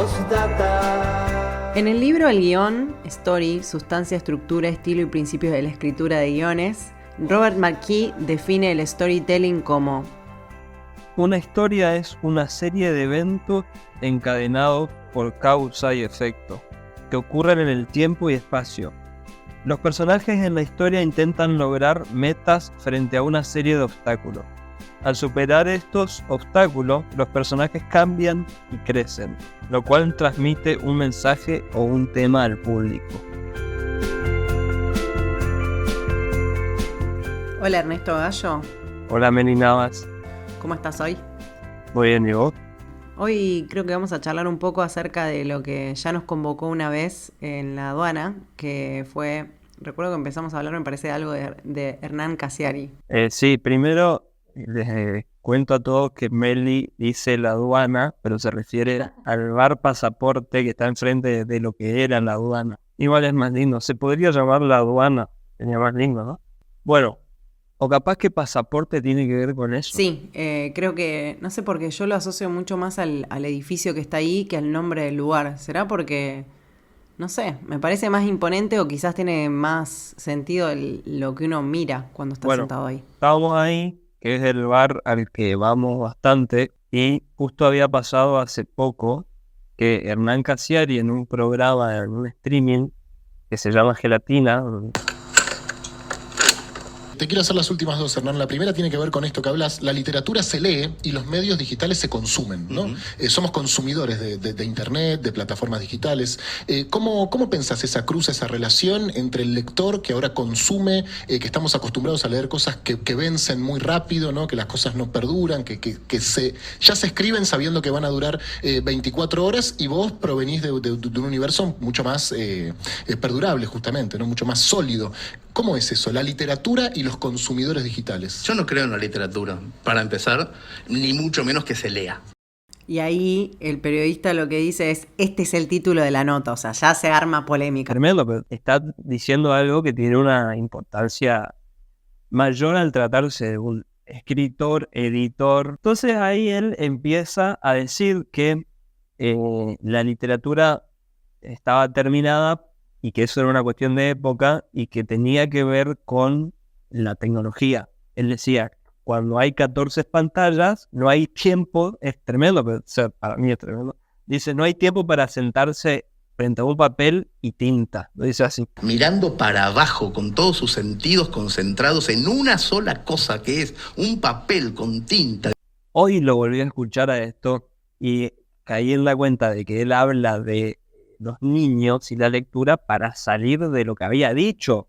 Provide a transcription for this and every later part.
Postdata. En el libro El guión, Story, sustancia, estructura, estilo y principios de la escritura de guiones, Robert McKee define el storytelling como: una historia es una serie de eventos encadenados por causa y efecto, que ocurren en el tiempo y espacio. Los personajes en la historia intentan lograr metas frente a una serie de obstáculos. Al superar estos obstáculos, los personajes cambian y crecen, lo cual transmite un mensaje o un tema al público. Hola Ernesto Gallo, Hola Meli Navas. ¿cómo estás hoy? Muy bien, ¿y vos? Hoy creo que vamos a charlar un poco acerca de lo que ya nos convocó una vez en la aduana, que fue, recuerdo que empezamos a hablar, me parece, algo de Hernán Cassiari. Sí, primero les cuento a todos que Meli dice la aduana, pero se refiere al bar pasaporte que está enfrente de lo que era la aduana. Igual es más lindo, se podría llamar la aduana, sería más lindo, ¿no? Bueno, o capaz que pasaporte tiene que ver con eso. Sí, creo que, no sé por qué, yo lo asocio mucho más al edificio que está ahí que al nombre del lugar. ¿Será porque, no sé, me parece más imponente o quizás tiene más sentido lo que uno mira cuando está sentado ahí? Estábamos ahí, que es el bar al que vamos bastante, y justo había pasado hace poco que Hernán Cassiari en un programa, en un streaming que se llama Gelatina. Te quiero hacer las últimas dos, Hernán. La primera tiene que ver con esto que hablas. La literatura se lee y los medios digitales se consumen, ¿no? Somos consumidores de Internet, de plataformas digitales. ¿Cómo pensás esa cruz, esa relación entre el lector que ahora consume, que estamos acostumbrados a leer cosas que vencen muy rápido, ¿no? Que las cosas no perduran, que ya se escriben sabiendo que van a durar 24 horas, y vos provenís de un universo mucho más perdurable, justamente, ¿no? Mucho más sólido. ¿Cómo es eso? La literatura y los consumidores digitales. Yo no creo en la literatura, para empezar, ni mucho menos que se lea. Y ahí el periodista lo que dice es, este es el título de la nota, o sea, ya se arma polémica. Tremendo, pero está diciendo algo que tiene una importancia mayor al tratarse de un escritor, editor. Entonces ahí él empieza a decir que la literatura estaba terminada y que eso era una cuestión de época y que tenía que ver con la tecnología. Él decía, cuando hay 14 pantallas, no hay tiempo, es tremendo, pero, o sea, para mí es tremendo. Dice, no hay tiempo para sentarse frente a un papel y tinta, lo dice así. Mirando para abajo, con todos sus sentidos concentrados en una sola cosa, que es un papel con tinta. Hoy lo volví a escuchar a esto y caí en la cuenta de que él habla de los niños y la lectura para salir de lo que había dicho,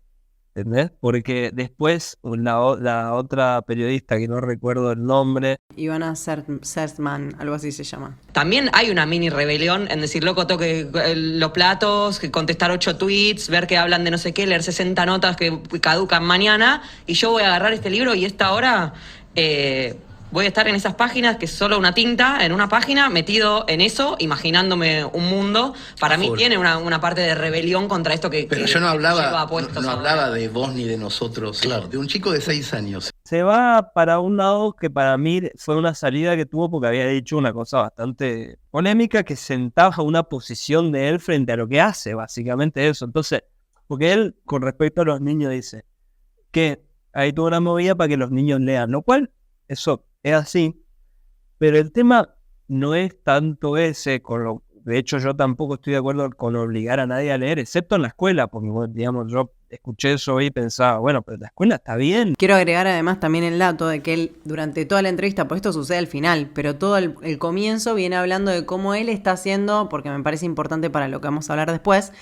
¿entendés? Porque después la otra periodista, que no recuerdo el nombre, Ivana Sertman, algo así se llama. También hay una mini rebelión en decir, loco, tengo que los platos, que contestar 8 tweets, ver que hablan de no sé qué, leer 60 notas que caducan mañana, y yo voy a agarrar este libro y esta hora voy a estar en esas páginas, que es solo una tinta en una página, metido en eso, imaginándome un mundo. Para mí tiene una parte de rebelión contra esto que Pero yo no hablaba ahora. de vos ni de nosotros, claro, de un chico de 6 años. se va para un lado que para mí fue una salida que tuvo porque había dicho una cosa bastante polémica, que sentaba una posición de él frente a lo que hace, básicamente eso. Entonces, porque él, con respecto a los niños, dice que hay toda una movida para que los niños lean, lo cual, eso es así, pero el tema no es tanto ese, de hecho yo tampoco estoy de acuerdo con obligar a nadie a leer, excepto en la escuela, porque digamos, yo escuché eso y pensaba, bueno, pero la escuela está bien. Quiero agregar además también el dato de que él, durante toda la entrevista, pues esto sucede al final, pero todo el comienzo viene hablando de cómo él está haciendo, porque me parece importante para lo que vamos a hablar después,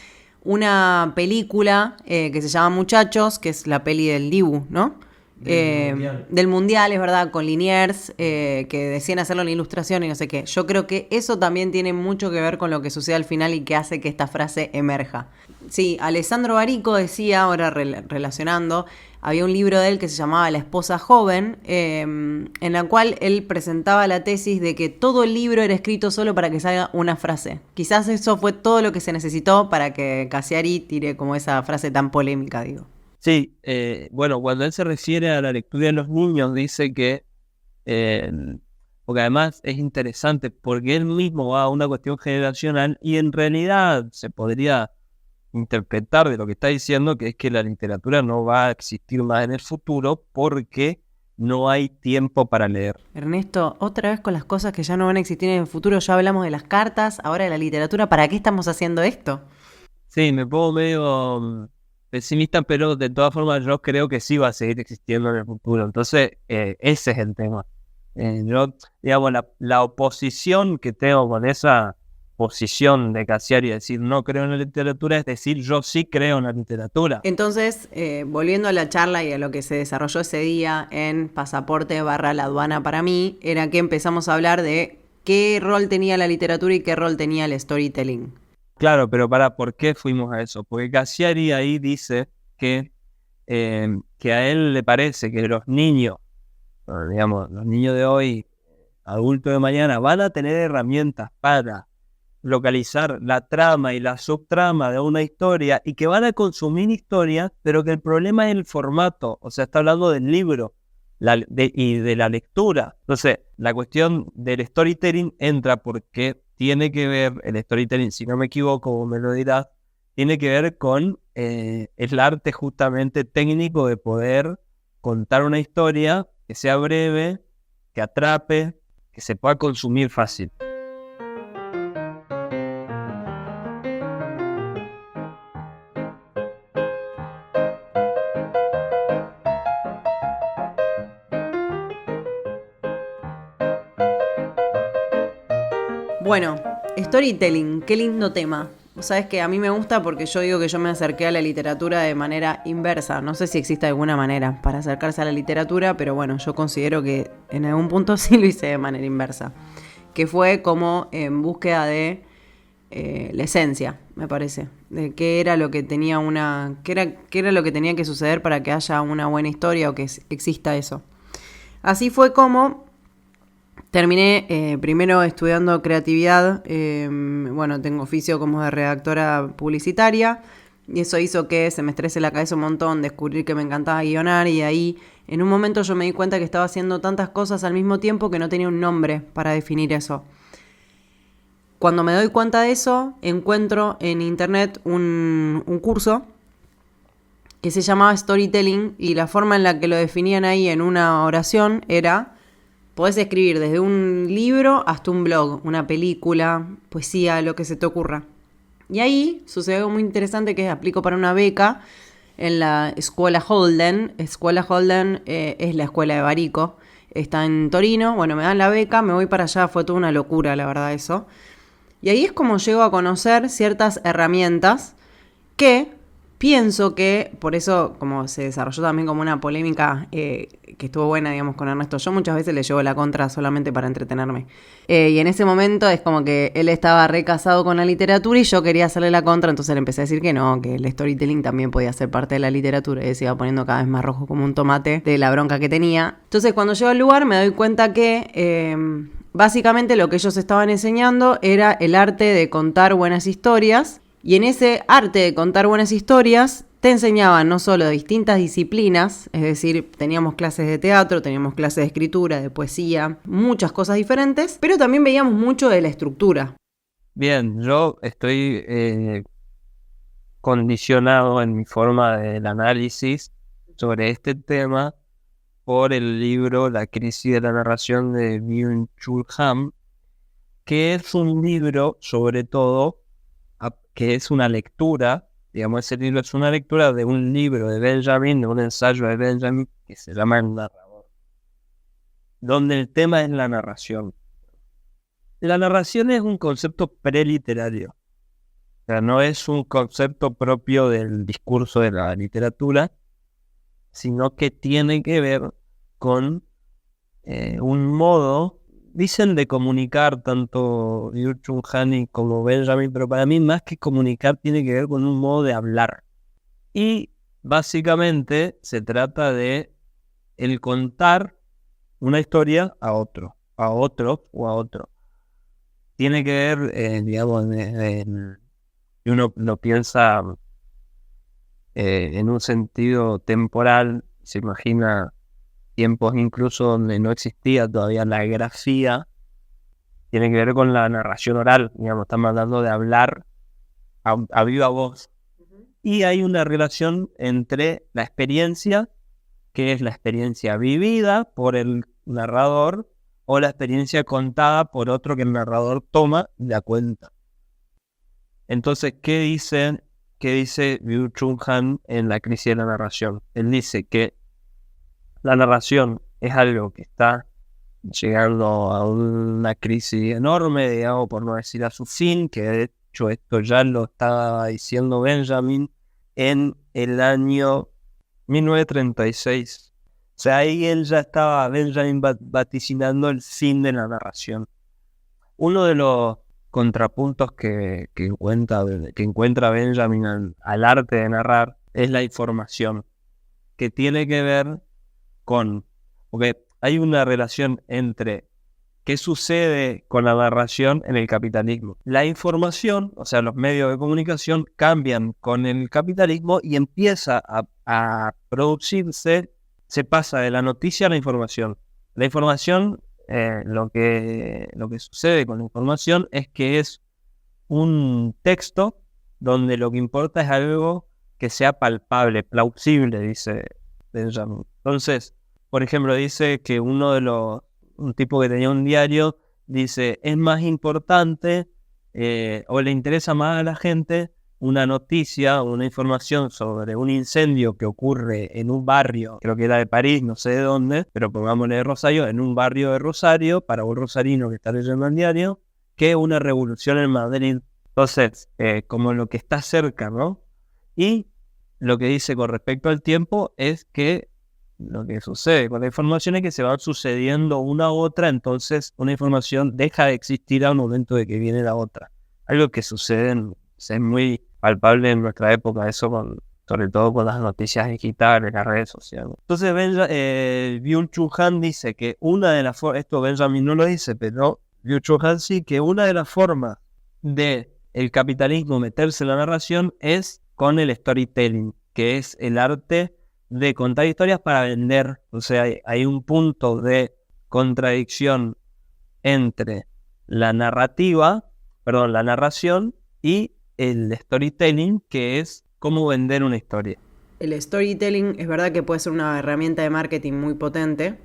una película que se llama Muchachos, que es la peli del Dibu, ¿no? Del mundial, es verdad, con Liniers, que decían hacerlo en la ilustración y no sé qué. Yo creo que eso también tiene mucho que ver con lo que sucede al final y que hace que esta frase emerja. Sí, Alessandro Barico decía, ahora relacionando, había un libro de él que se llamaba La esposa joven, en la cual él presentaba la tesis de que todo el libro era escrito solo para que salga una frase. Quizás eso fue todo lo que se necesitó para que Cassiari tire como esa frase tan polémica, digo. Sí, bueno, cuando él se refiere a la lectura de los niños, dice que porque además es interesante porque él mismo va a una cuestión generacional y en realidad se podría interpretar de lo que está diciendo que es que la literatura no va a existir más en el futuro porque no hay tiempo para leer. Ernesto, otra vez con las cosas que ya no van a existir en el futuro, ya hablamos de las cartas, ahora de la literatura, ¿para qué estamos haciendo esto? Sí, me pongo medio pesimista, pero de todas formas yo creo que sí va a seguir existiendo en el futuro. Entonces, ese es el tema. Yo, digamos, la oposición que tengo con esa posición de Cassiari, decir no creo en la literatura, es decir, yo sí creo en la literatura. Entonces, volviendo a la charla y a lo que se desarrolló ese día en Pasaporte / La Aduana para mí, era que empezamos a hablar de qué rol tenía la literatura y qué rol tenía el storytelling. Claro, pero ¿por qué fuimos a eso? Porque Cassiari ahí dice que a él le parece que los niños, digamos, los niños de hoy, adultos de mañana, van a tener herramientas para localizar la trama y la subtrama de una historia y que van a consumir historias, pero que el problema es el formato, o sea, está hablando del libro y de la lectura. Entonces, la cuestión del storytelling entra porque tiene que ver, el storytelling, si no me equivoco, como me lo dirás, tiene que ver con el arte justamente técnico de poder contar una historia que sea breve, que atrape, que se pueda consumir fácil. Bueno, storytelling, qué lindo tema. Sabes que a mí me gusta porque yo digo que yo me acerqué a la literatura de manera inversa. No sé si existe alguna manera para acercarse a la literatura, pero bueno, yo considero que en algún punto sí lo hice de manera inversa. Que fue como en búsqueda de la esencia, me parece. De qué era lo que tenía qué era lo que tenía que suceder para que haya una buena historia o que exista eso. Así fue como terminé primero estudiando creatividad, bueno, tengo oficio como de redactora publicitaria y eso hizo que se me estrese la cabeza un montón, descubrir que me encantaba guionar y ahí en un momento yo me di cuenta que estaba haciendo tantas cosas al mismo tiempo que no tenía un nombre para definir eso. Cuando me doy cuenta de eso, encuentro en internet un curso que se llamaba Storytelling y la forma en la que lo definían ahí en una oración era: podés escribir desde un libro hasta un blog, una película, poesía, lo que se te ocurra. Y ahí sucede algo muy interesante que aplico para una beca en la Escuela Holden. Escuela Holden es la escuela de Barico, está en Torino. Bueno, me dan la beca, me voy para allá, fue toda una locura, la verdad, eso. Y ahí es como llego a conocer ciertas herramientas que pienso que, por eso como se desarrolló también como una polémica que estuvo buena, digamos, con Ernesto. Yo muchas veces le llevo la contra solamente para entretenerme. Y en ese momento es como que él estaba recasado con la literatura y yo quería hacerle la contra, entonces le empecé a decir que no, que el storytelling también podía ser parte de la literatura y se iba poniendo cada vez más rojo como un tomate de la bronca que tenía. Entonces cuando llego al lugar me doy cuenta que básicamente lo que ellos estaban enseñando era el arte de contar buenas historias. Y en ese arte de contar buenas historias te enseñaban no solo de distintas disciplinas, es decir, teníamos clases de teatro, teníamos clases de escritura, de poesía, muchas cosas diferentes, pero también veíamos mucho de la estructura. Bien, yo estoy condicionado en mi forma del análisis sobre este tema por el libro La crisis de la narración de Byung-Chul Han, que es un libro sobre todo que es una lectura, digamos, ese libro es una lectura de un libro de Benjamin, de un ensayo de Benjamin que se llama El narrador, donde el tema es la narración. La narración es un concepto preliterario, o sea, no es un concepto propio del discurso de la literatura, sino que tiene que ver con un modo, dicen, de comunicar tanto Byung-Chul Han como Benjamin, pero para mí más que comunicar tiene que ver con un modo de hablar. Y básicamente se trata de el contar una historia a otro o a otro. Tiene que ver, digamos, y uno lo piensa en un sentido temporal, se imagina tiempos incluso donde no existía todavía la grafía, tiene que ver con la narración oral, digamos, estamos hablando de hablar a viva voz. Y hay una relación entre la experiencia, que es la experiencia vivida por el narrador, o la experiencia contada por otro que el narrador toma y la cuenta. Entonces, ¿qué dice Byung-Chul Han en La crisis de la narración? Él dice que la narración es algo que está llegando a una crisis enorme, digamos, por no decir a su fin, que de hecho esto ya lo estaba diciendo Benjamin en el año 1936. O sea, ahí él ya estaba, Benjamin, vaticinando el fin de la narración. Uno de los contrapuntos que encuentra Benjamin al arte de narrar es la información, que tiene que ver porque hay una relación entre qué sucede con la narración en el capitalismo. La información, o sea, los medios de comunicación cambian con el capitalismo y empieza a producirse, se pasa de la noticia a la información. La información, lo que sucede con la información es que es un texto donde lo que importa es algo que sea palpable, plausible, dice Benjamin. Entonces, por ejemplo, dice que un tipo que tenía un diario, dice, es más importante o le interesa más a la gente una noticia, una información sobre un incendio que ocurre en un barrio, creo que era de París, no sé de dónde, pero pongámosle de Rosario, en un barrio de Rosario, para un rosarino que está leyendo el diario, que una revolución en Madrid. Entonces, como lo que está cerca, ¿no? Y lo que dice con respecto al tiempo es que lo que sucede con la información es que se van sucediendo una u otra, entonces una información deja de existir al momento de que viene la otra. Algo que es muy palpable en nuestra época, eso sobre todo con las noticias digitales, las redes sociales. Entonces Byung-Chul Han dice que una de las formas, esto Benjamin no lo dice, pero Byung-Chul Han sí, que una de las formas de el capitalismo meterse en la narración es con el storytelling, que es el arte de contar historias para vender. O sea, hay un punto de contradicción entre la narración y el storytelling, que es cómo vender una historia. El storytelling es verdad que puede ser una herramienta de marketing muy potente.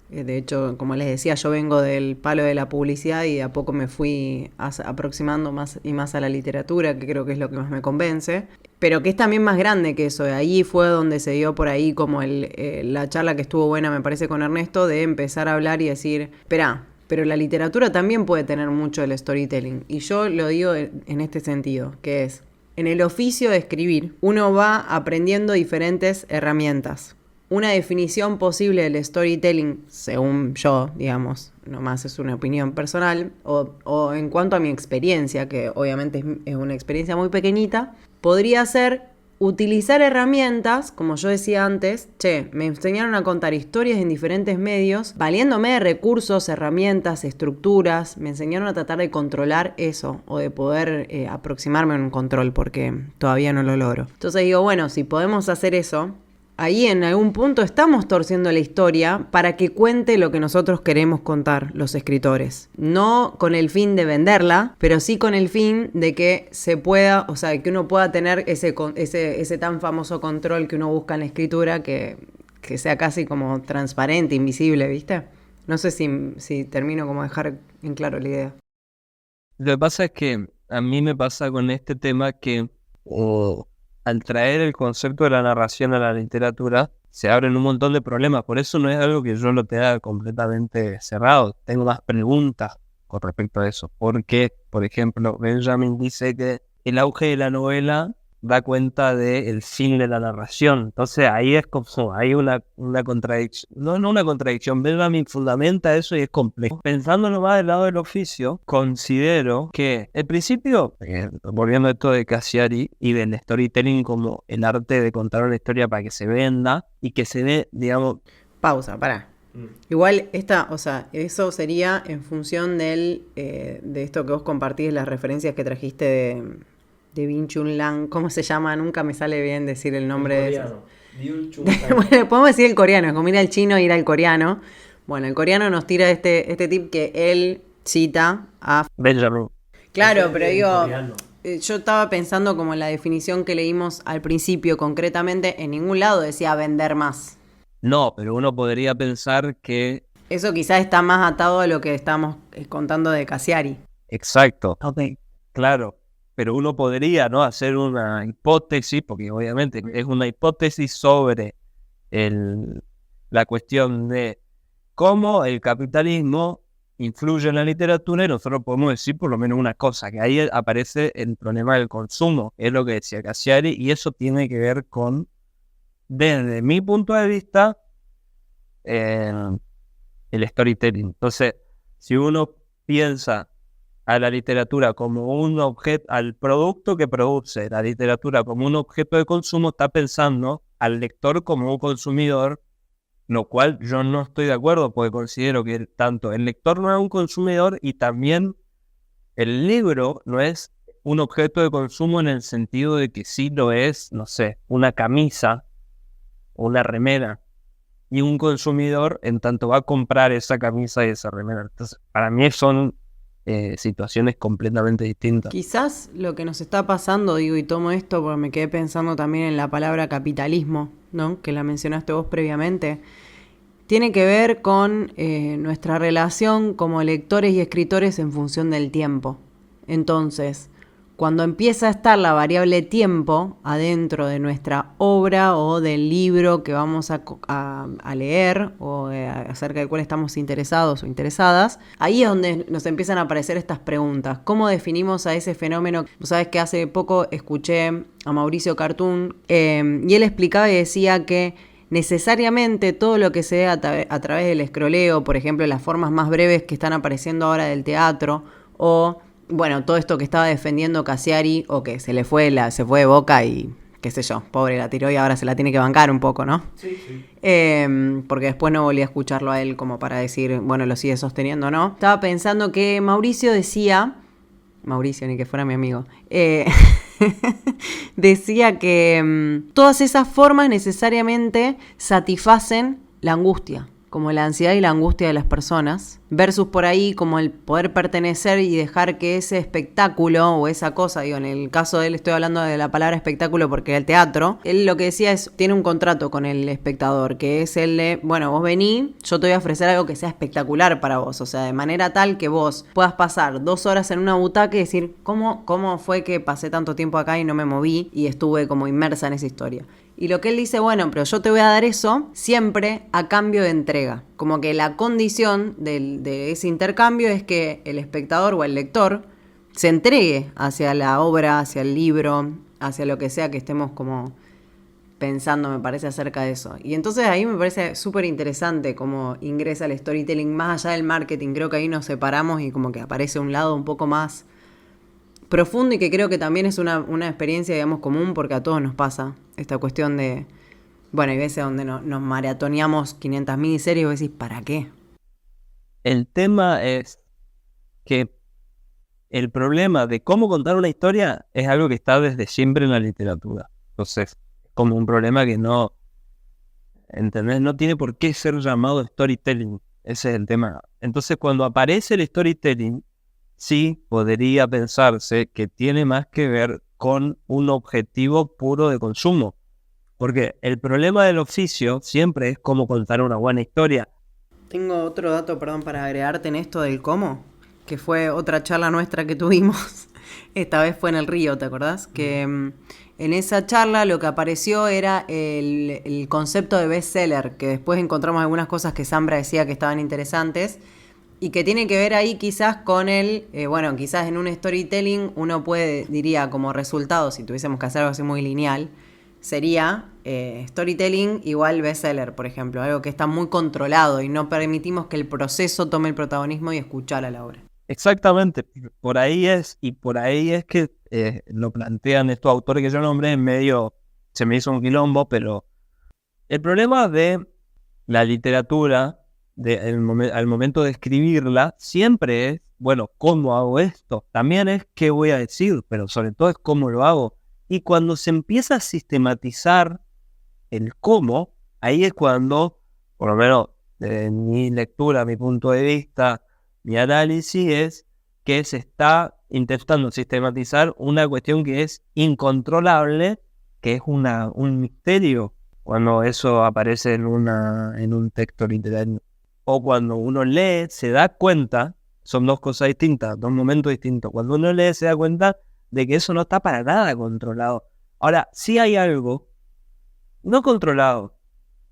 De hecho, como les decía, yo vengo del palo de la publicidad y de a poco me fui aproximando más y más a la literatura, que creo que es lo que más me convence, pero que es también más grande que eso. Ahí fue donde se dio por ahí como la charla que estuvo buena, me parece, con Ernesto, de empezar a hablar y decir, espera, pero la literatura también puede tener mucho del storytelling. Y yo lo digo en este sentido, que es, en el oficio de escribir, uno va aprendiendo diferentes herramientas. Una definición posible del storytelling, según yo, digamos, nomás es una opinión personal, o en cuanto a mi experiencia, que obviamente es una experiencia muy pequeñita, podría ser utilizar herramientas, como yo decía antes, me enseñaron a contar historias en diferentes medios, valiéndome de recursos, herramientas, estructuras, me enseñaron a tratar de controlar eso, o de poder aproximarme a un control, porque todavía no lo logro. Entonces digo, bueno, si podemos hacer eso, ahí en algún punto estamos torciendo la historia para que cuente lo que nosotros queremos contar, los escritores. No con el fin de venderla, pero sí con el fin de que se pueda, o sea, que uno pueda tener ese tan famoso control que uno busca en la escritura, que sea casi como transparente, invisible, ¿viste? No sé si termino como dejar en claro la idea. Lo que pasa es que a mí me pasa con este tema que al traer el concepto de la narración a la literatura, se abren un montón de problemas. Por eso no es algo que yo lo tenga completamente cerrado. Tengo más preguntas con respecto a eso. Porque, por ejemplo, Benjamin dice que el auge de la novela da cuenta del fin de la narración. Entonces ahí es como, hay una contradicción. No una contradicción. Benjamin fundamenta eso y es complejo. Pensándolo más del lado del oficio, considero que el principio, volviendo a esto de Cassiari y del storytelling como el arte de contar una historia para que se venda y que se dé, digamos... Pausa, pará. Igual eso sería en función de esto que vos compartís, las referencias que trajiste de Byung-Chul Han, ¿cómo se llama? Nunca me sale bien decir el nombre de eso. Bueno, podemos decir el coreano, es como ir al chino e ir al coreano. Bueno, el coreano nos tira este tip que él cita a... Benjamin. Claro, pero digo, yo estaba pensando como en la definición que leímos al principio, concretamente, en ningún lado decía vender más. No, pero uno podría pensar que... Eso quizás está más atado a lo que estamos contando de Cassiari. Exacto. Claro, pero uno podría, ¿no?, hacer una hipótesis, porque obviamente es una hipótesis sobre la cuestión de cómo el capitalismo influye en la literatura, y nosotros podemos decir por lo menos una cosa, que ahí aparece el problema del consumo, es lo que decía Cassiari, y eso tiene que ver con, desde mi punto de vista, el storytelling. Entonces, si uno piensa a la literatura como un objeto, al producto que produce la literatura como un objeto de consumo, está pensando al lector como un consumidor, lo cual yo no estoy de acuerdo, porque considero que tanto el lector no es un consumidor y también el libro no es un objeto de consumo en el sentido de que sí lo es, no sé, una camisa o una remera. Y un consumidor en tanto va a comprar esa camisa y esa remera. Entonces, para mí son situaciones completamente distintas. Quizás lo que nos está pasando, digo, y tomo esto porque me quedé pensando también en la palabra capitalismo, ¿no?, que la mencionaste vos previamente, tiene que ver con nuestra relación como lectores y escritores en función del tiempo. Entonces, cuando empieza a estar la variable tiempo adentro de nuestra obra o del libro que vamos a leer o acerca del cual estamos interesados o interesadas, ahí es donde nos empiezan a aparecer estas preguntas. ¿Cómo definimos a ese fenómeno? Vos sabés que hace poco escuché a Mauricio Cartún y él explicaba y decía que necesariamente todo lo que se ve a través del escroleo, por ejemplo, las formas más breves que están apareciendo ahora del teatro, o bueno, todo esto que estaba defendiendo Cassiari, o que se fue de boca y qué sé yo, pobre, la tiró y ahora se la tiene que bancar un poco, ¿no? Sí. Porque después no volví a escucharlo a él como para decir, bueno, lo sigue sosteniendo, ¿no? Estaba pensando que Mauricio, ni que fuera mi amigo, decía que todas esas formas necesariamente satisfacen la angustia, como la ansiedad y la angustia de las personas, versus por ahí como el poder pertenecer y dejar que ese espectáculo o esa cosa, digo, en el caso de él estoy hablando de la palabra espectáculo porque era el teatro, él lo que decía es, tiene un contrato con el espectador, que es el de, bueno, vos vení, yo te voy a ofrecer algo que sea espectacular para vos, o sea, de manera tal que vos puedas pasar 2 horas en una butaca y decir, ¿cómo fue que pasé tanto tiempo acá y no me moví y estuve como inmersa en esa historia? Y lo que él dice, bueno, pero yo te voy a dar eso siempre a cambio de entrega. Como que la condición de ese intercambio es que el espectador o el lector se entregue hacia la obra, hacia el libro, hacia lo que sea que estemos como pensando, me parece, acerca de eso. Y entonces ahí me parece súper interesante cómo ingresa el storytelling más allá del marketing. Creo que ahí nos separamos y como que aparece un lado un poco más profundo y que creo que también es una experiencia, digamos, común porque a todos nos pasa esta cuestión de, bueno, hay veces donde nos maratoneamos 500.000 series y vos decís, ¿para qué? El tema es que el problema de cómo contar una historia es algo que está desde siempre en la literatura. Entonces, es como un problema que no, ¿entendés? No tiene por qué ser llamado storytelling. Ese es el tema. Entonces, cuando aparece el storytelling, sí podría pensarse que tiene más que ver con un objetivo puro de consumo. Porque el problema del oficio siempre es cómo contar una buena historia. Tengo otro dato, perdón, para agregarte en esto del cómo, que fue otra charla nuestra que tuvimos. Esta vez fue en el Río, ¿te acordás? Que en esa charla lo que apareció era el concepto de bestseller, que después encontramos algunas cosas que Zambra decía que estaban interesantes, y que tiene que ver ahí quizás con bueno, quizás en un storytelling uno diría como resultado, si tuviésemos que hacer algo así muy lineal, sería storytelling igual bestseller, por ejemplo, algo que está muy controlado y no permitimos que el proceso tome el protagonismo y escuchar a la obra. Exactamente, por ahí es que lo plantean estos autores que yo nombré en medio, se me hizo un quilombo, pero el problema de la literatura al momento de escribirla, siempre es bueno, ¿cómo hago esto? También es qué voy a decir, pero sobre todo es cómo lo hago. Y cuando se empieza a sistematizar el cómo, ahí es cuando, por lo menos desde mi lectura, mi punto de vista, mi análisis es que se está intentando sistematizar una cuestión que es incontrolable, que es un misterio, cuando eso aparece en un texto literario. O cuando uno lee, se da cuenta, son dos cosas distintas, dos momentos distintos. Cuando uno lee, se da cuenta de que eso no está para nada controlado. Ahora, sí hay algo no controlado,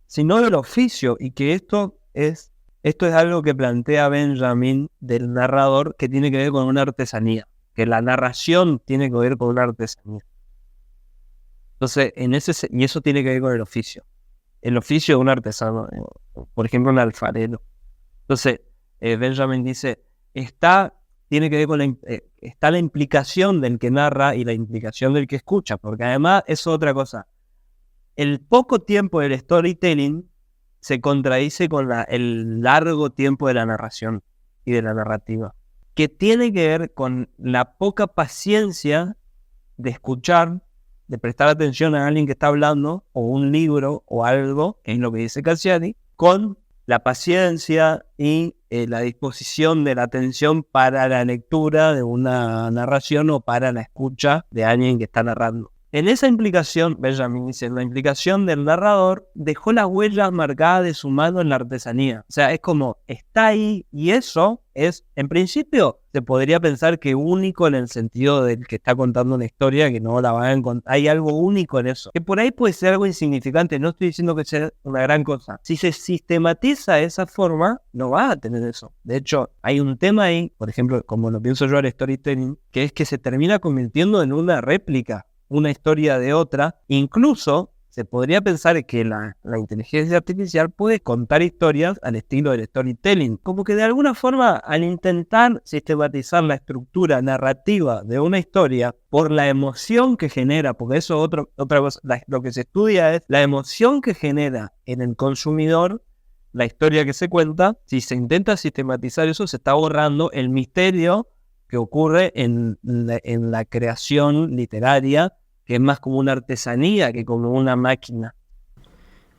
sino del oficio, y que esto es algo que plantea Benjamin del narrador, que tiene que ver con una artesanía, que la narración tiene que ver con una artesanía. Entonces, y eso tiene que ver con el oficio de un artesano, por ejemplo, un alfarero. Entonces, Benjamin dice, tiene que ver con está la implicación del que narra y la implicación del que escucha, porque además es otra cosa. El poco tiempo del storytelling se contradice con el largo tiempo de la narración y de la narrativa, que tiene que ver con la poca paciencia de escuchar, de prestar atención a alguien que está hablando, o un libro o algo, que es lo que dice Casciani, con la paciencia y la disposición de la atención para la lectura de una narración o para la escucha de alguien que está narrando. En esa implicación, Benjamin dice, la implicación del narrador dejó las huellas marcadas de su mano en la artesanía. O sea, es como, está ahí, y eso es, en principio, se podría pensar que único en el sentido del que está contando una historia, que no la va a encontrar. Hay algo único en eso, que por ahí puede ser algo insignificante, no estoy diciendo que sea una gran cosa. Si se sistematiza de esa forma, no va a tener eso. De hecho, hay un tema ahí, por ejemplo, como lo pienso yo al storytelling, que es que se termina convirtiendo en una réplica, una historia de otra. Incluso se podría pensar que la inteligencia artificial puede contar historias al estilo del storytelling. Como que de alguna forma, al intentar sistematizar la estructura narrativa de una historia por la emoción que genera, porque eso es otra cosa, lo que se estudia es la emoción que genera en el consumidor la historia que se cuenta. Si se intenta sistematizar eso, se está borrando el misterio que ocurre en la creación literaria, que es más como una artesanía que como una máquina.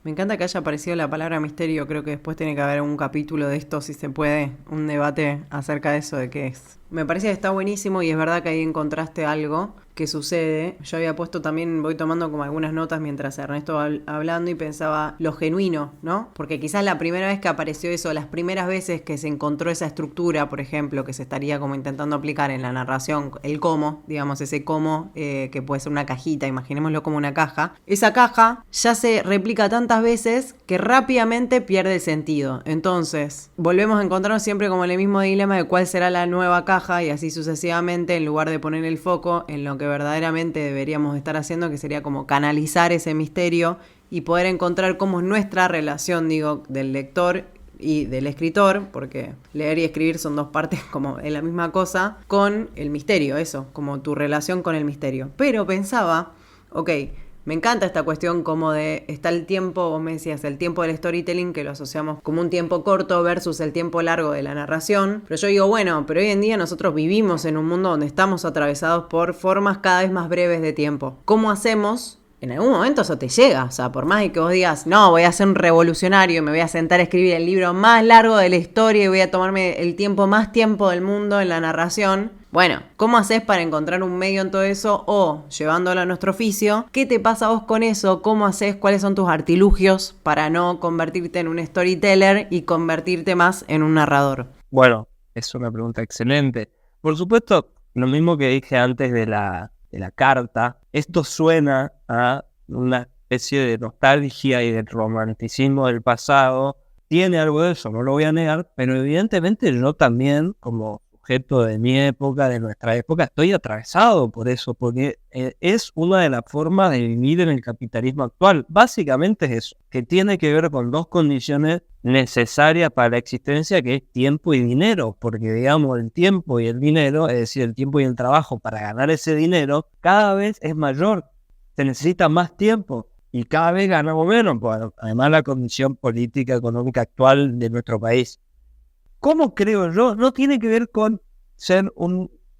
Me encanta que haya aparecido la palabra misterio. Creo que después tiene que haber un capítulo de esto, si se puede, un debate acerca de eso, de qué es. Me parece que está buenísimo, y es verdad que ahí encontraste algo que sucede. Yo había puesto también, voy tomando como algunas notas mientras Ernesto va hablando, y pensaba lo genuino, ¿no? Porque quizás la primera vez que apareció eso, las primeras veces que se encontró esa estructura, por ejemplo, que se estaría como intentando aplicar en la narración, el cómo, digamos, ese cómo, que puede ser una cajita, imaginémoslo como una caja. Esa caja ya se replica tantas veces que rápidamente pierde el sentido. Entonces, volvemos a encontrarnos siempre como en el mismo dilema de cuál será la nueva caja, y así sucesivamente, en lugar de poner el foco en lo que verdaderamente deberíamos estar haciendo, que sería como canalizar ese misterio y poder encontrar cómo es nuestra relación, digo, del lector y del escritor, porque leer y escribir son dos partes como de la misma cosa, con el misterio, eso, como tu relación con el misterio. Pero pensaba, ok, me encanta esta cuestión como de, está el tiempo, vos me decías, el tiempo del storytelling, que lo asociamos como un tiempo corto versus el tiempo largo de la narración. Pero yo digo, bueno, pero hoy en día nosotros vivimos en un mundo donde estamos atravesados por formas cada vez más breves de tiempo. ¿Cómo hacemos? En algún momento eso te llega, o sea, por más de que vos digas, no, voy a ser un revolucionario y me voy a sentar a escribir el libro más largo de la historia y voy a tomarme el más tiempo del mundo en la narración. Bueno, ¿cómo haces para encontrar un medio en todo eso? O, llevándolo a nuestro oficio, ¿qué te pasa a vos con eso? ¿Cómo haces? ¿Cuáles son tus artilugios para no convertirte en un storyteller y convertirte más en un narrador? Bueno, es una pregunta excelente. Por supuesto, lo mismo que dije antes de la carta, esto suena a una especie de nostalgia y de romanticismo del pasado. Tiene algo de eso, no lo voy a negar, pero evidentemente yo también, como sujeto de mi época, de nuestra época, estoy atravesado por eso, porque es una de las formas de vivir en el capitalismo actual. Básicamente es eso, que tiene que ver con dos condiciones necesarias para la existencia, que es tiempo y dinero, porque digamos el tiempo y el dinero, es decir, el tiempo y el trabajo para ganar ese dinero, cada vez es mayor, se necesita más tiempo y cada vez ganamos menos, bueno, además la condición política, económica actual de nuestro país. ¿Cómo creo yo? No tiene que ver con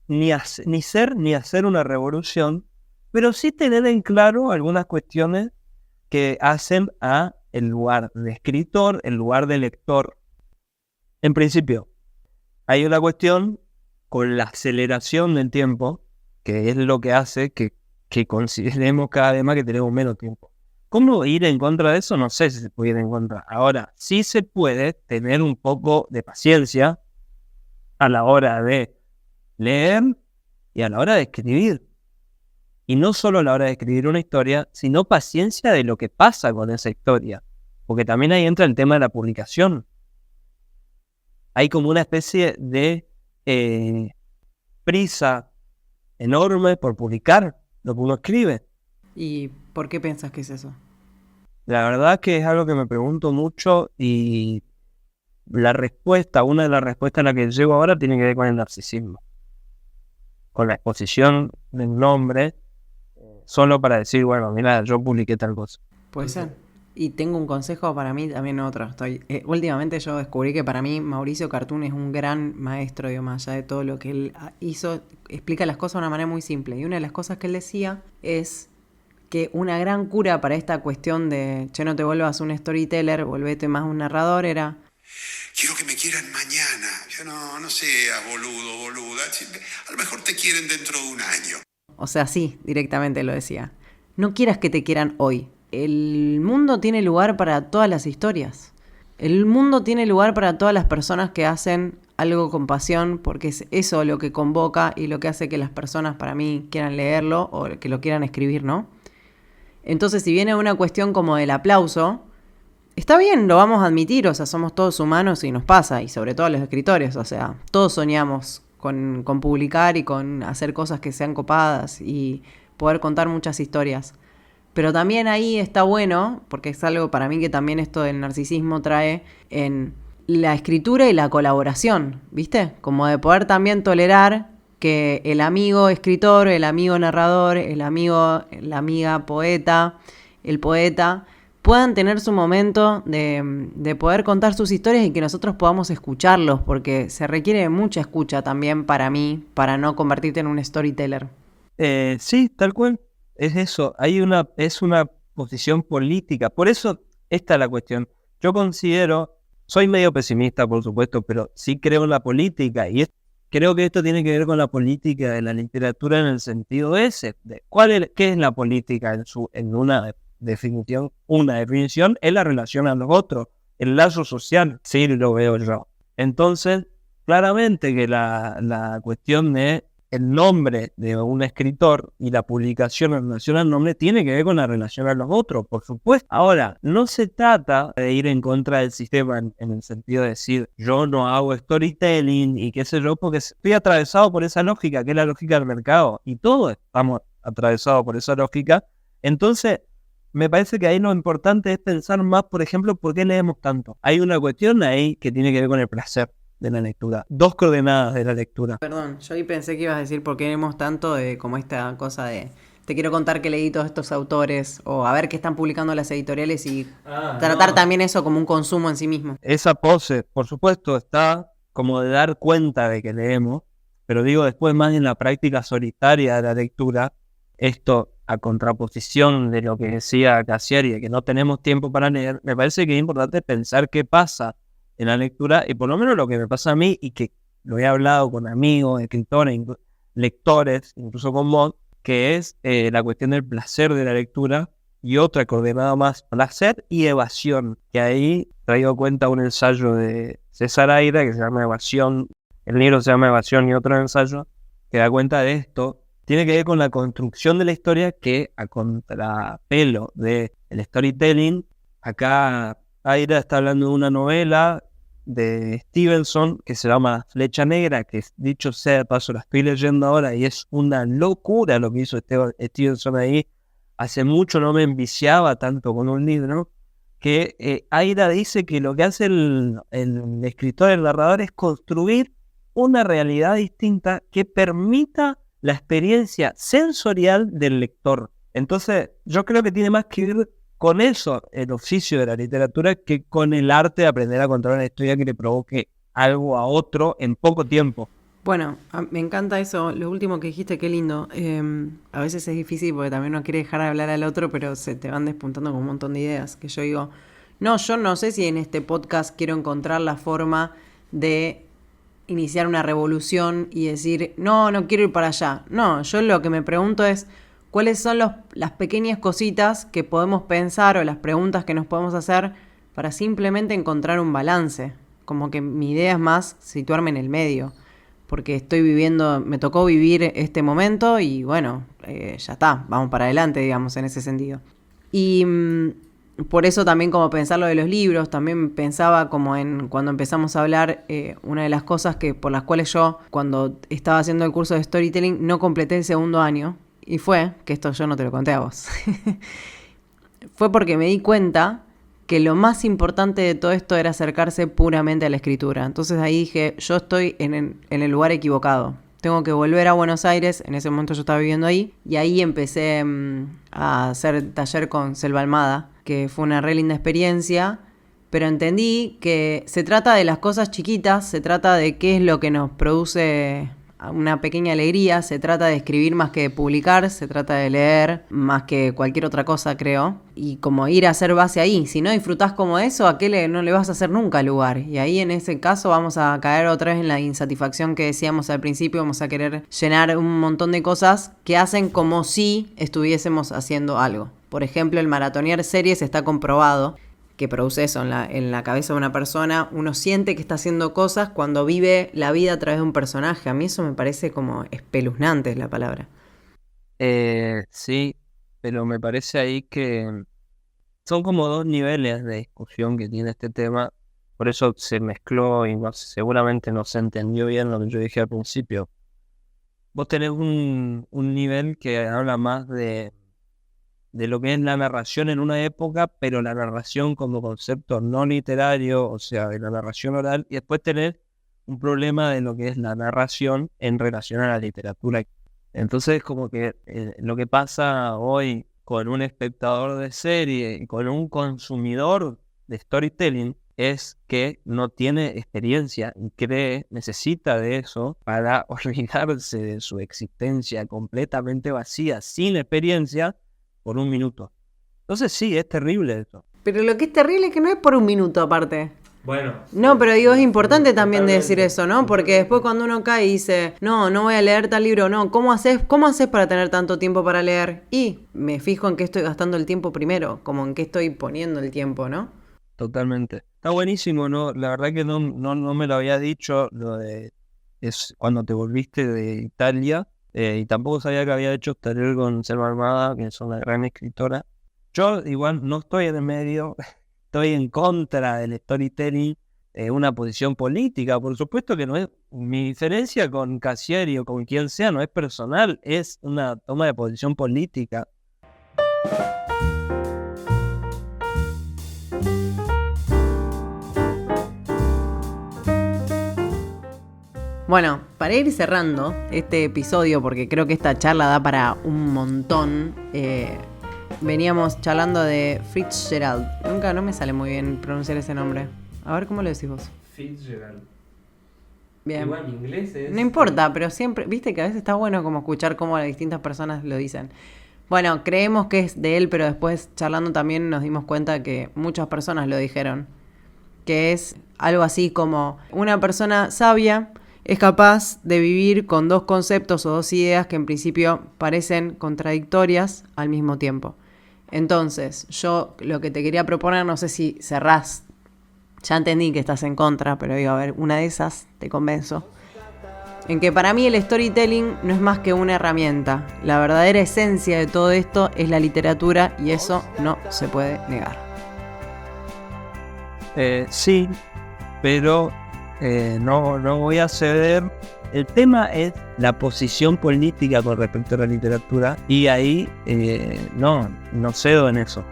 ni ser ni hacer una revolución, pero sí tener en claro algunas cuestiones que hacen a el lugar de escritor, el lugar de lector. En principio, hay una cuestión con la aceleración del tiempo, que es lo que hace que consideremos cada vez más que tenemos menos tiempo. ¿Cómo ir en contra de eso? No sé si se puede ir en contra. Ahora, sí se puede tener un poco de paciencia a la hora de leer y a la hora de escribir. Y no solo a la hora de escribir una historia, sino paciencia de lo que pasa con esa historia. Porque también ahí entra el tema de la publicación. Hay como una especie de prisa enorme por publicar lo que uno escribe. ¿Y por qué piensas que es eso? La verdad que es algo que me pregunto mucho y una de las respuestas a la que llego ahora tiene que ver con el narcisismo. Con la exposición del nombre, solo para decir, bueno, mira, yo publiqué tal cosa. Puede ser. Y tengo un consejo para mí, también otro. Últimamente yo descubrí que para mí Mauricio Cartún es un gran maestro, digo, más allá de todo lo que él hizo, explica las cosas de una manera muy simple. Y una de las cosas que él decía es que una gran cura para esta cuestión de, che, no te vuelvas un storyteller, volvete más un narrador, era... Quiero que me quieran mañana. Ya no seas boluda. A lo mejor te quieren dentro de un año. O sea, sí, directamente lo decía. No quieras que te quieran hoy. El mundo tiene lugar para todas las historias. El mundo tiene lugar para todas las personas que hacen algo con pasión, porque es eso lo que convoca y lo que hace que las personas, para mí, quieran leerlo o que lo quieran escribir, ¿no? Entonces, si viene una cuestión como del aplauso, está bien, lo vamos a admitir, o sea, somos todos humanos y nos pasa, y sobre todo los escritores, o sea, todos soñamos con publicar y con hacer cosas que sean copadas y poder contar muchas historias. Pero también ahí está bueno, porque es algo para mí que también esto del narcisismo trae en la escritura y la colaboración, ¿viste? Como de poder también tolerar que el amigo escritor, el amigo narrador, la amiga poeta, el poeta, puedan tener su momento de poder contar sus historias y que nosotros podamos escucharlos, porque se requiere mucha escucha también para mí, para no convertirte en un storyteller. Sí, tal cual. Es eso, es una posición política. Por eso esta es la cuestión. Yo soy medio pesimista, por supuesto, pero sí creo en la política. Y creo que esto tiene que ver con la política de la literatura en el sentido ese. ¿Qué es la política en una definición? Una definición es la relación a los otros, el lazo social, sí lo veo yo. Entonces, claramente que la cuestión de el nombre de un escritor y la publicación en relación al nombre tiene que ver con la relación a los otros, por supuesto. Ahora, no se trata de ir en contra del sistema en el sentido de decir yo no hago storytelling y qué sé yo, porque estoy atravesado por esa lógica, que es la lógica del mercado, y todos estamos atravesados por esa lógica. Entonces, me parece que ahí lo importante es pensar más, por ejemplo, ¿por qué leemos tanto? Hay una cuestión ahí que tiene que ver con el placer de la lectura. 2 coordenadas de la lectura. Perdón, yo ahí pensé que ibas a decir por qué leemos tanto de como esta cosa de te quiero contar que leí todos estos autores o a ver qué están publicando las editoriales y tratar también eso como un consumo en sí mismo. Esa pose, por supuesto, está como de dar cuenta de que leemos, pero digo después más en la práctica solitaria de la lectura, esto a contraposición de lo que decía Cassiari, de que no tenemos tiempo para leer, me parece que es importante pensar qué pasa en la lectura, y por lo menos lo que me pasa a mí, y que lo he hablado con amigos, escritores, lectores, incluso con vos, que es la cuestión del placer de la lectura, y otra coordenada más, placer y evasión, que ahí traigo cuenta un ensayo de César Aira, que se llama Evasión, el libro se llama Evasión y otro ensayo, que da cuenta de esto, tiene que ver con la construcción de la historia que a contrapelo del storytelling, acá Aira está hablando de una novela de Stevenson que se llama Flecha Negra, que dicho sea de paso la estoy leyendo ahora y es una locura lo que hizo Stevenson ahí. Hace mucho no me enviciaba tanto con un libro, que Aira dice que lo que hace el escritor, el narrador, es construir una realidad distinta que permita la experiencia sensorial del lector. Entonces yo creo que tiene más que ver con eso el oficio de la literatura que con el arte de aprender a contar una historia que le provoque algo a otro en poco tiempo. Bueno, me encanta eso, lo último que dijiste, qué lindo. A veces es difícil porque también uno quiere dejar de hablar al otro, pero se te van despuntando con un montón de ideas. Que yo digo, no, yo no sé si en este podcast quiero encontrar la forma de iniciar una revolución y decir, no quiero ir para allá. No, yo lo que me pregunto es, ¿cuáles son las pequeñas cositas que podemos pensar o las preguntas que nos podemos hacer para simplemente encontrar un balance? Como que mi idea es más situarme en el medio. Porque me tocó vivir este momento y bueno, ya está, vamos para adelante, digamos, en ese sentido. Y por eso también como pensar lo de los libros, también pensaba como en cuando empezamos a hablar, una de las cosas por las cuales yo, cuando estaba haciendo el curso de storytelling, no completé el segundo año, y fue, que esto yo no te lo conté a vos, fue porque me di cuenta que lo más importante de todo esto era acercarse puramente a la escritura. Entonces ahí dije, yo estoy en el lugar equivocado. Tengo que volver a Buenos Aires, en ese momento yo estaba viviendo ahí, y ahí empecé a hacer taller con Selva Almada, que fue una re linda experiencia, pero entendí que se trata de las cosas chiquitas, se trata de qué es lo que nos produce una pequeña alegría, se trata de escribir más que de publicar, se trata de leer más que cualquier otra cosa, creo, y como ir a hacer base ahí. Si no disfrutás como eso, ¿a qué no le vas a hacer nunca lugar? Y ahí en ese caso vamos a caer otra vez en la insatisfacción que decíamos al principio, vamos a querer llenar un montón de cosas que hacen como si estuviésemos haciendo algo. Por ejemplo, el maratonear series está comprobado que produce eso en la cabeza de una persona. Uno siente que está haciendo cosas cuando vive la vida a través de un personaje. A mí eso me parece como espeluznante, es la palabra. Sí, pero me parece ahí que son como dos niveles de discusión que tiene este tema. Por eso se mezcló y seguramente no se entendió bien lo que yo dije al principio. Vos tenés un nivel que habla más de lo que es la narración en una época, pero la narración como concepto no literario, o sea, de la narración oral, y después tener un problema de lo que es la narración en relación a la literatura. Entonces, como que lo que pasa hoy con un espectador de serie y con un consumidor de storytelling es que no tiene experiencia y necesita de eso para olvidarse de su existencia completamente vacía, sin experiencia, por un minuto. Entonces sí, es terrible eso. Pero lo que es terrible es que no es por un minuto aparte. Bueno. No, pero digo, es importante también decir eso, ¿no? Porque después cuando uno cae y dice, no voy a leer tal libro, no, ¿cómo haces para tener tanto tiempo para leer? Y me fijo en qué estoy gastando el tiempo primero, como en qué estoy poniendo el tiempo, ¿no? Totalmente. Está buenísimo, ¿no? La verdad que no me lo había dicho, es cuando te volviste de Italia. Y tampoco sabía que había hecho taller con Selva Almada, que es una gran escritora. Yo igual no estoy en el medio, estoy en contra del storytelling, una posición política. Por supuesto que no es mi diferencia con Cassieri o con quien sea, no es personal, es una toma de posición política. Bueno, para ir cerrando este episodio, porque creo que esta charla da para un montón, veníamos charlando de Fitzgerald. No me sale muy bien pronunciar ese nombre. A ver, ¿cómo lo decís vos? Fitzgerald. Bien. Igual en inglés es... No importa, pero siempre, viste que a veces está bueno como escuchar cómo las distintas personas lo dicen. Bueno, creemos que es de él, pero después charlando también nos dimos cuenta que muchas personas lo dijeron. Que es algo así como una persona sabia es capaz de vivir con dos conceptos o dos ideas que en principio parecen contradictorias al mismo tiempo. Entonces, yo lo que te quería proponer, no sé si cerrás, ya entendí que estás en contra, pero digo, a ver, una de esas te convenzo. En que para mí el storytelling no es más que una herramienta. La verdadera esencia de todo esto es la literatura y eso no se puede negar. Sí, pero no voy a ceder. El tema es la posición política con respecto a la literatura y ahí no cedo en eso.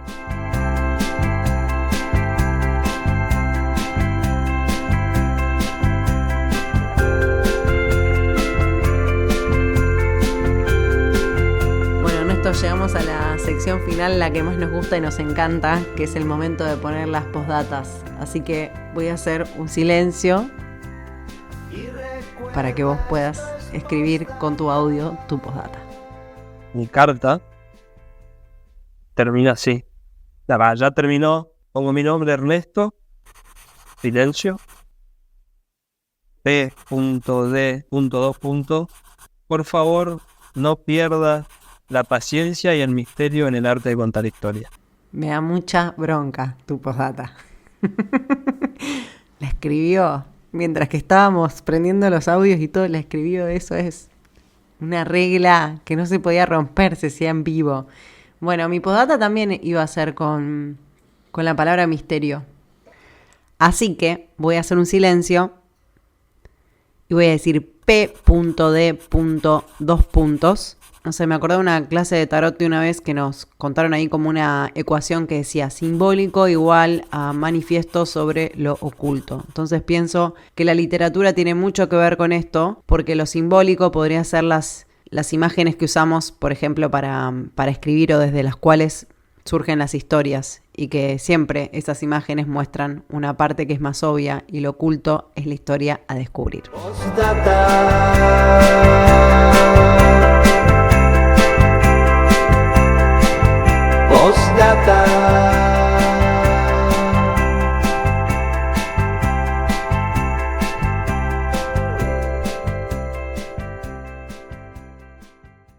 Llegamos a la sección final, la que más nos gusta y nos encanta, que es el momento de poner las postdatas. Así que voy a hacer un silencio para que vos puedas escribir con tu audio tu postdata. Mi carta termina así. Ya terminó. Pongo mi nombre, Ernesto. Silencio. P.D.2. Por favor, no pierdas la paciencia y el misterio en el arte de contar historias. Me da mucha bronca tu postdata. La escribió mientras que estábamos prendiendo los audios y todo, la escribió. Eso es una regla que no se podía romper, se hacía en vivo. Bueno, mi postdata también iba a ser con la palabra misterio. Así que voy a hacer un silencio y voy a decir P.D.2. No sé, me acordé de una clase de tarot de una vez que nos contaron ahí como una ecuación que decía simbólico igual a manifiesto sobre lo oculto. Entonces pienso que la literatura tiene mucho que ver con esto, porque lo simbólico podría ser las imágenes que usamos, por ejemplo, para escribir o desde las cuales surgen las historias, y que siempre esas imágenes muestran una parte que es más obvia y lo oculto es la historia a descubrir. Postdata.